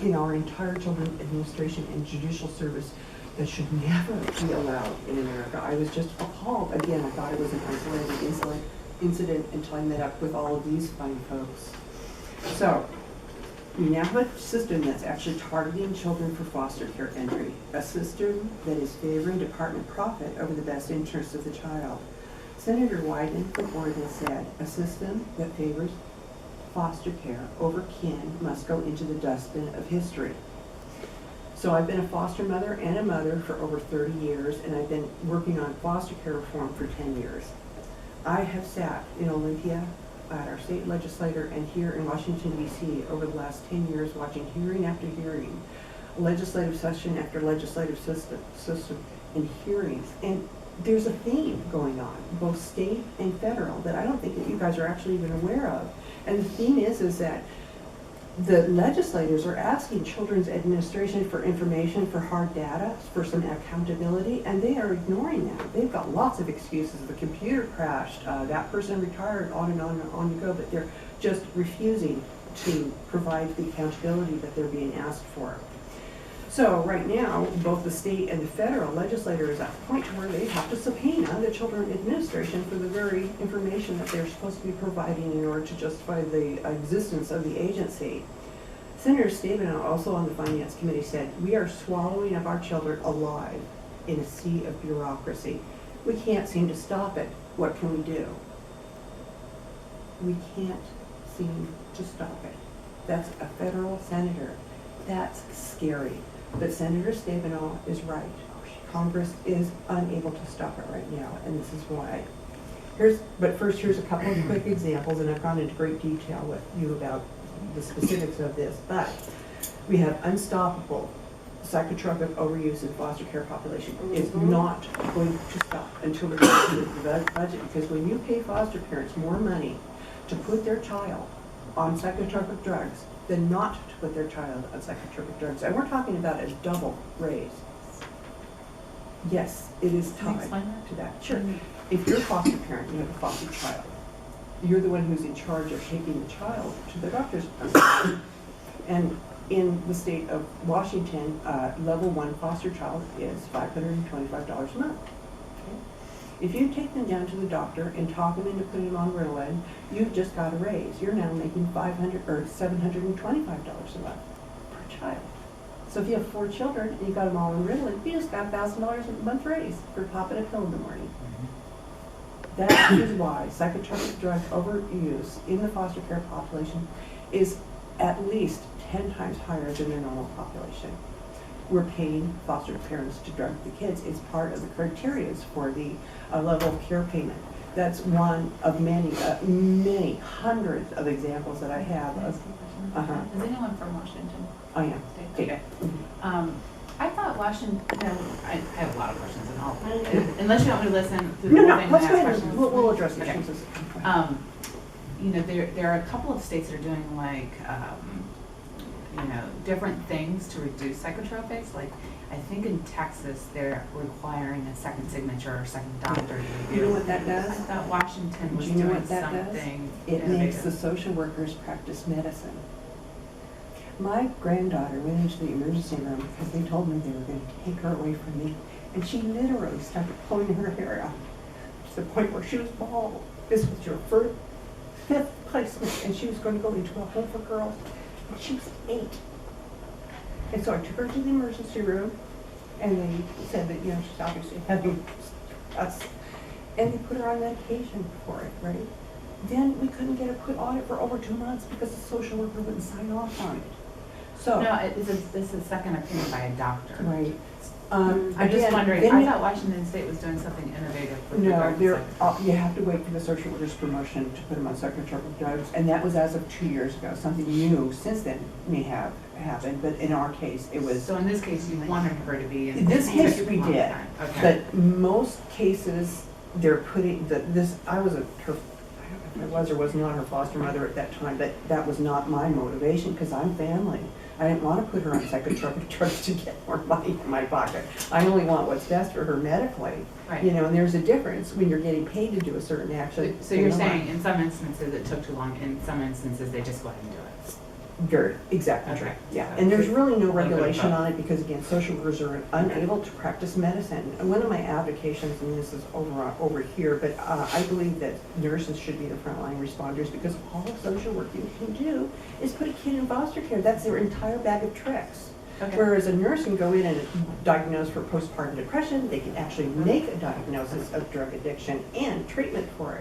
in our entire children administration and judicial service that should never be allowed in America. I was just appalled. Again, I thought it was an isolated incident until I met up with all of these fine folks. So, we now have a system that's actually targeting children for foster care entry, a system that is favoring department profit over the best interests of the child. Senator Wyden from Oregon said, a system that favors foster care over kin must go into the dustbin of history. So I've been a foster mother and a mother for over 30 years, and I've been working on foster care reform for 10 years. I have sat in Olympia at our state legislature and here in Washington, D.C. over the last 10 years watching hearing after hearing, legislative session after legislative system and hearings. And there's a theme going on, both state and federal, that I don't think that you guys are actually even aware of. And the theme is that the legislators are asking Children's Administration for information, for hard data, for some accountability, and they are ignoring that. They've got lots of excuses. The computer crashed, that person retired, on and on and on you go, but they're just refusing to provide the accountability that they're being asked for. So right now, both the state and the federal legislator is at the point where they have to subpoena the Children's Administration for the very information that they're supposed to be providing in order to justify the existence of the agency. Senator Stabenow, also on the Finance Committee, said, we are swallowing up our children alive in a sea of bureaucracy. We can't seem to stop it. What can we do? We can't seem to stop it. That's a federal senator. That's scary. But Senator Stabenow is right. Congress is unable to stop it right now, and this is why. But first, here's a couple of quick examples, and I've gone into great detail with you about the specifics of this. But we have unstoppable psychotropic overuse in foster care population. It's not going to stop until we get to the budget, because when you pay foster parents more money to put their child on psychotropic drugs than not to put their child on psychotropic drugs. And we're talking about a double raise. Yes, it is tied to that. Sure. If you're a foster parent, you have a foster child, you're the one who's in charge of taking the child to the doctor's appointment. And in the state of Washington, level 1 foster child is $525 a month. If you take them down to the doctor and talk them into putting them on Ritalin, you've just got a raise. You're now making $500 or $725 a month per child. So if you have 4 children and you got them all on Ritalin, you just got $1,000 a month raise for popping a pill in the morning. That is why psychotropic drug overuse in the foster care population is at least 10 times higher than the normal population. We're paying foster parents to drug the kids. It's part of the criteria for the level of care payment. That's one of many, many hundreds of examples that I have. Is anyone from Washington? I am. Okay. I thought Washington, I have a lot of questions and all. Unless you want me to listen to the whole thing and let's ask go ahead. questions. We'll address these Okay. things. There are a couple of states that are doing like, different things to reduce psychotropics. Like, I think in Texas, they're requiring a second signature or second doctor to review. You know what that does? I thought Washington was Do you know doing what that does? something It makes the innovative. social workers practice medicine. My granddaughter went into the emergency room because they told me they were going to take her away from me, and she literally started pulling her hair out to the point where she was bald. This was your fifth placement, and she was going to go into a home for girls, and she was 8. And so I took her to the emergency room, and they said that, she's obviously having us, and they put her on medication for it, right? Then we couldn't get her put on it for over 2 months because the social worker wouldn't sign off on it. So. No, this is a second opinion by a doctor. Right. I'm just Again, wondering, then I you- thought Washington State was doing something innovative with No, regard to psychotropics. you have to wait for the social worker's promotion to put them on psychotropic drugs, and that was as of 2 years ago. Something new since then may have happened, but in our case, it was. So in this case, you wanted her to be in. In this case, we long did, time. Okay. but most cases, they're putting, I was her, I don't know if I was or was not her foster mother at that time, but that was not my motivation, because I'm family. I didn't want to put her on psychotropic drugs to get more money in my pocket. I only want what's best for her medically. Right. And there's a difference when you're getting paid to do a certain action. So you're saying in some instances it took too long, in some instances they just go ahead and do it? Very, exactly true, Okay. yeah. And there's really no Little bit of regulation both. on it because again, social workers are unable to practice medicine. And one of my advocations, and this is over here, but I believe that nurses should be the frontline responders because all social work you can do is put a kid in foster care. That's their entire bag of tricks. Okay. Whereas a nurse can go in and diagnose for postpartum depression, they can actually make a diagnosis of drug addiction and treatment for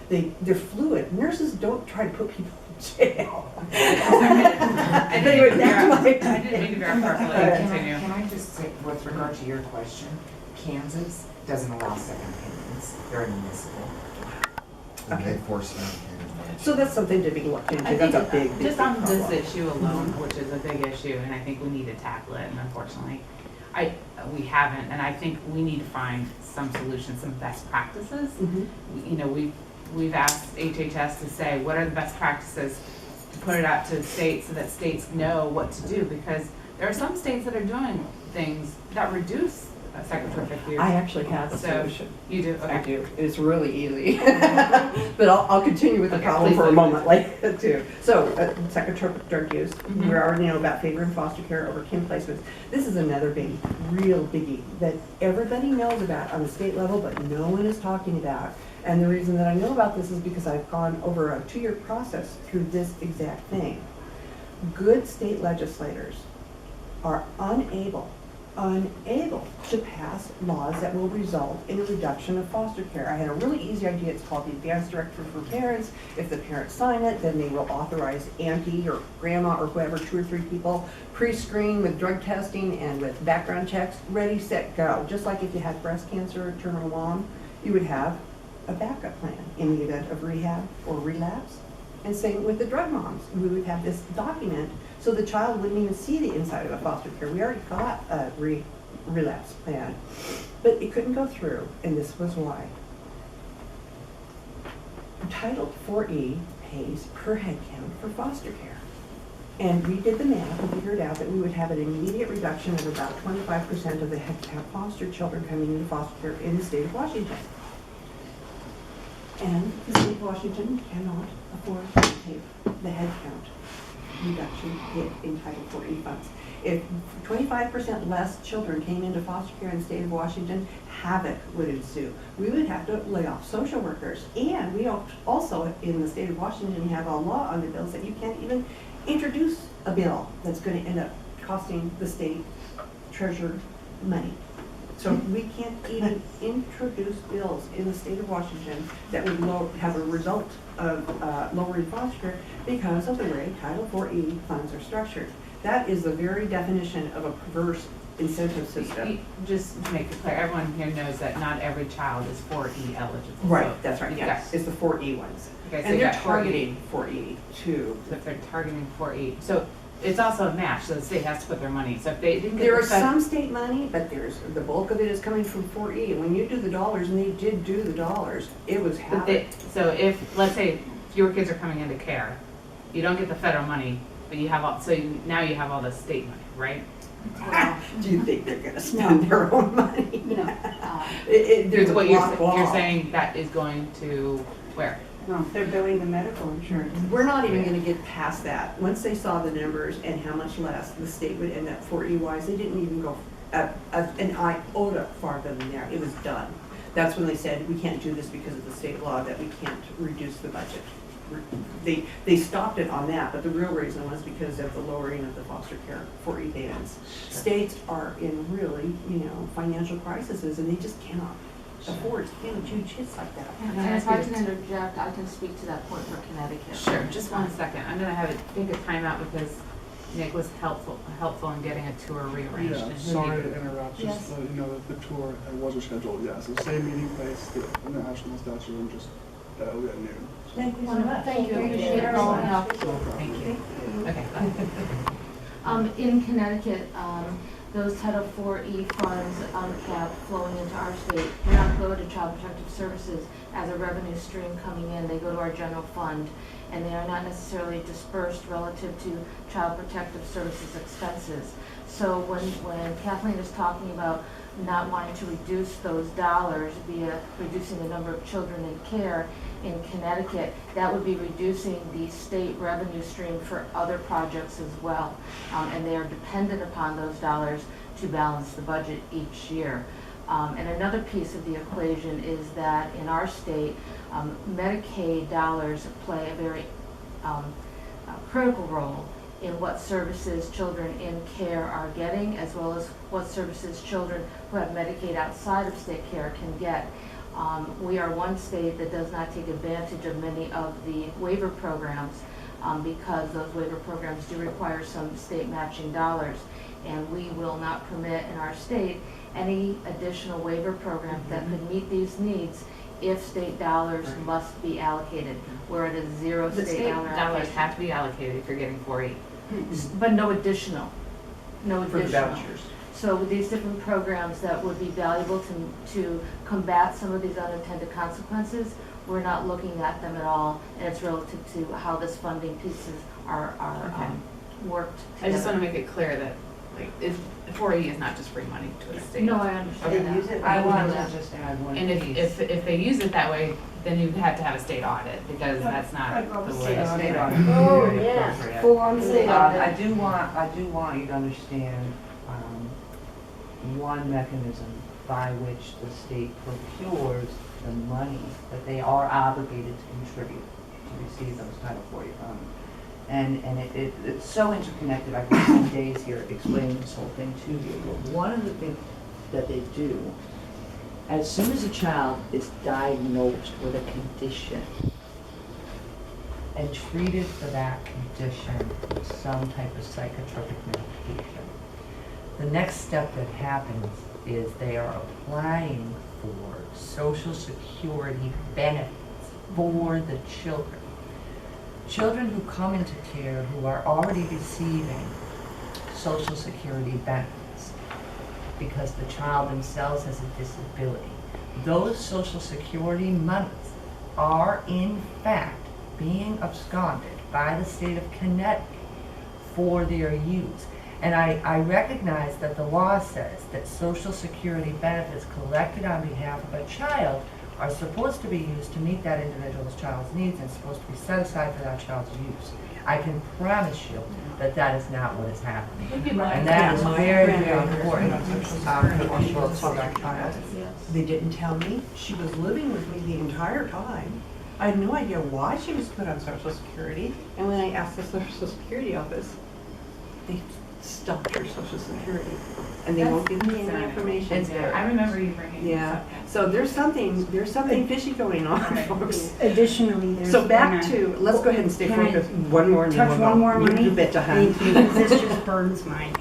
it. They're fluid. Nurses don't try to put people in jail. I Anyway, didn't that's mean to very carefully continue. Can I just say, with regard to your question, Kansas doesn't allow second opinions. They're municipal. And Okay. they force them So that's something to be looked into. I think That's a big, big just on problem. this issue alone, which is a big issue, and I think we need to tackle it, and unfortunately, we haven't, and I think we need to find some solutions, some best practices. Mhm. You know, we've asked HHS to say, what are the best practices, to put it out to the states so that states know what to do, because there are some states that are doing things that reduce psychotropic use. I actually have a So, solution. You do, I okay. do. It's really easy. But I'll continue with the Okay, problem please for a do. moment, like, too. So, psychotropic drug use, Mhm. we already know about favoring foster care over kin placements. This is another big, real biggie that everybody knows about on the state level, but no one is talking about. And the reason that I know about this is because I've gone over a 2-year process through this exact thing. Good state legislators are unable to pass laws that will result in a reduction of foster care. I had a really easy idea. It's called the Advanced Directive for Parents. If the parents sign it, then they will authorize auntie or grandma or whoever, 2 or 3 people, pre-screen with drug testing and with background checks, ready, set, go. Just like if you had breast cancer or terminal mom, you would have a backup plan in the event of rehab or relapse. And same with the drug moms. We would have this document so the child wouldn't even see the inside of a foster care. We already got a relapse plan, but it couldn't go through, and this was why. Title 4E pays per head count for foster care. And we did the math and figured out that we would have an immediate reduction of about 25% of the head count foster children coming into foster care in the state of Washington. And the state of Washington cannot afford to take the head count reduction hit in Title 4E funds. If 25% less children came into foster care in the state of Washington, havoc would ensue. We would have to lay off social workers. And we also, in the state of Washington, have a law on the bills that you can't even introduce a bill that's going to end up costing the state treasurer money. So we can't even introduce bills in the state of Washington that would have a result of lowering foster care because of the way Title 4E funds are structured. That is the very definition of a perverse incentive system. Just to make it clear, everyone here knows that not every child is 4E eligible. Right, So that's right, you've yes. got- It's the 4E ones. Okay, so And you they're got 4E. targeting 4E too. So if they're targeting 4E, so it's also a match, so the state has to put their money, so if they didn't get There the is some state money, but the bulk of it is coming from 4E. And when you do the dollars, and they did do the dollars, it was But they, havoc. so if, let's say, fewer kids are coming into care, you don't get the federal money, but you have all, so now you have all the state money, right? Do you think they're gonna spend their own money? No. There's Here's a what block you're law. saying that is going to where? No, they're billing the medical insurance. We're not even gonna get past that. Once they saw the numbers and how much less the state would end up for EYs, they didn't even go an iota farther than there. It was done. That's when they said, we can't do this because of the state law, that we can't reduce the budget. They stopped it on that, but the real reason was because of the lowering of the foster care 4E payments. States are in really, financial crises, and they just cannot afford huge hits like that. Can I And ask if I you can to- interject, I can speak to that point for Connecticut. Sure, just 1 second, I'm gonna have it, take a timeout because Nick was helpful in getting a tour rearranged. Yeah, and who sorry needed- to interrupt, Yes. just to let you know that the tour wasn't scheduled, yeah, so same meeting place, the National Statue, and just, that'll be at noon. Thank you so much. Thank you, Appreciate for it. following up. Thank you. Okay, go ahead. In Connecticut, those Title 4E funds uncapped flowing into our state do not go to Child Protective Services as a revenue stream coming in. They go to our general fund. and they are not necessarily dispersed relative to Child Protective Services expenses. So when Kathleen is talking about not wanting to reduce those dollars via reducing the number of children in care in Connecticut, that would be reducing the state revenue stream for other projects as well. And they are dependent upon those dollars to balance the budget each year. And another piece of the equation is that in our state, Medicaid dollars play a very critical role in what services children in care are getting, as well as what services children who have Medicaid outside of state care can get. We are one state that does not take advantage of many of the waiver programs because those waiver programs do require some state matching dollars. And we will not permit in our state any additional waiver programs that could meet these needs if state dollars must be allocated. We're at a zero The state state dollar dollars allocation. have to be allocated if you're getting 4E. But no additional, no For the additional. vouchers. So with these different programs that would be valuable to combat some of these unintended consequences, we're not looking at them at all, and it's relative to how this funding pieces are Okay. worked I just want together. to make it clear that, like, 4E is not just free money to a state. No, I understand Okay. that. use it. I wanted to just add one And piece. if they use it that way, then you have to have a state audit, because that's not I'd love the to way. see A it. state audit Oh, would be very yeah, appropriate. full on state audit. I do want you to understand, one mechanism by which the state procures the money that they are obligated to contribute to receive those Title 40 funds. And it's so interconnected, I could spend days here explaining this whole thing to you. But one of the things that they do, as soon as a child is diagnosed with a condition and treated for that condition with some type of psychotropic medication, the next step that happens is they are applying for Social Security benefits for the children. Children who come into care who are already receiving Social Security benefits because the child themselves has a disability. Those Social Security monies are in fact being absconded by the state of Connecticut for their use. And I recognize that the law says that Social Security benefits collected on behalf of a child are supposed to be used to meet that individual's child's needs and supposed to be set aside for that child's use. I can promise you that that is not what is happening. And that is very, very important for people for that child. Yes. They didn't tell me. She was living with me the entire time. I had no idea why she was put on Social Security. And when I asked the Social Security office, they stopped her Social Security. And they won't give me any information. I remember you bringing this Yeah, up. so there's something fishy going on, Right. folks. Additionally, there's. So back been to, let's go ahead and stay Can I focused. One more and then touch we'll one go. more money? You betcha, hun. Thank you, because this just burns mine.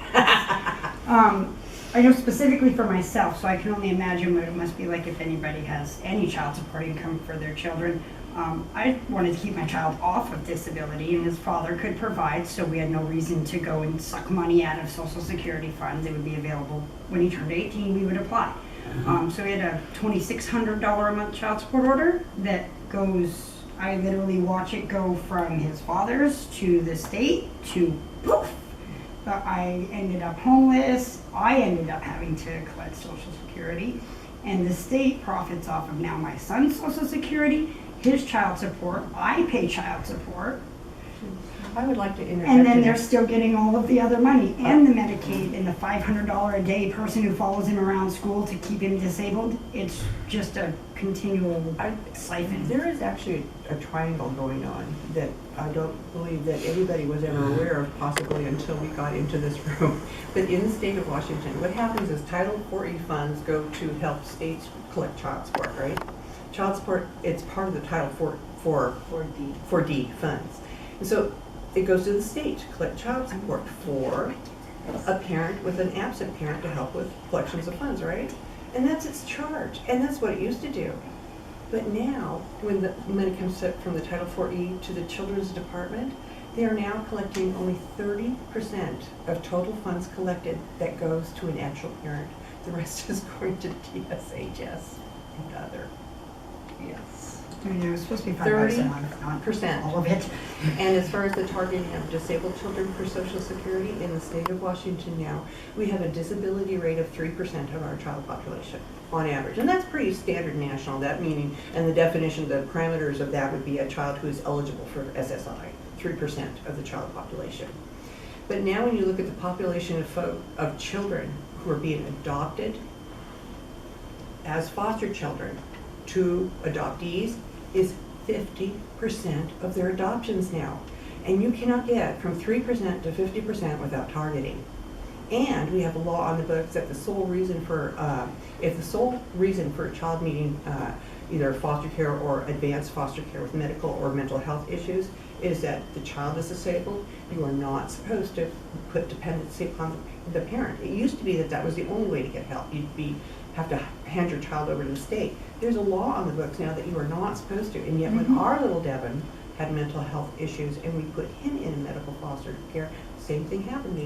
I know specifically for myself, so I can only imagine what it must be like if anybody has any child support income for their children. I wanted to keep my child off of disability, and his father could provide, so we had no reason to go and suck money out of Social Security funds. It would be available when he turned 18, we would apply. So we had a $2,600 a month child support order that goes, I literally watch it go from his father's to the state to poof. I ended up homeless. I ended up having to collect Social Security. And the state profits off of now my son's Social Security, his child support. I pay child support. I would like to interject. And then in they're this. still getting all of the other money and the Medicaid and the $500 a day person who follows him around school to keep him disabled. It's just a continual siphon. There is actually a triangle going on that I don't believe that anybody was ever aware of, possibly until we got into this room. But in the state of Washington, what happens is Title 4E funds go to help states collect child support, right? Child support, it's part of the Title 4D funds. And so it goes to the state to collect child support for a parent with an absent parent to help with collections of funds, right? And that's its charge, and that's what it used to do. But now, when the money comes from the Title 4E to the Children's Department, they are now collecting only 30% of total funds collected that goes to an actual parent. The rest is going to DSHS and other. Yes. I mean, it was supposed to be $5 a month, not 30%. all of it. And as far as the targeting of disabled children for Social Security in the state of Washington now, we have a disability rate of 3% of our child population on average. And that's pretty standard national, that meaning, and the definition, the parameters of that would be a child who is eligible for SSI, 3% of the child population. But now when you look at the population of children who are being adopted as foster children to adoptees, is 50% of their adoptions now. And you cannot get from 3% to 50% without targeting. And we have a law on the books that the sole reason for, if the sole reason for a child needing either foster care or advanced foster care with medical or mental health issues is that the child is disabled, you are not supposed to put dependency upon the parent. It used to be that that was the only way to get help. You'd have to hand your child over to the state. There's a law on the books now that you are not supposed to. And yet when our little Devin had mental health issues and we put him in a medical foster care, same thing happened.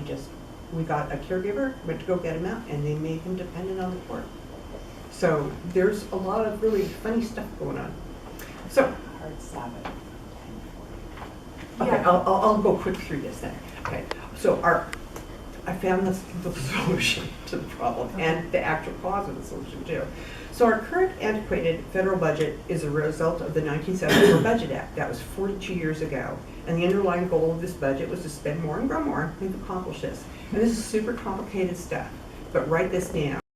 We got a caregiver, went to go get him out, and they made him dependent on the court. So there's a lot of really funny stuff going on. So, Hard Sabbath. okay, I'll go quick through this then. Okay, so I found the solution to the problem and the actual cause of the solution too. So our current antiquated federal budget is a result of the 1974 Budget Act. That was 42 years ago. And the underlying goal of this budget was to spend more and grow more. We've accomplished this. And this is super complicated stuff, but write this down.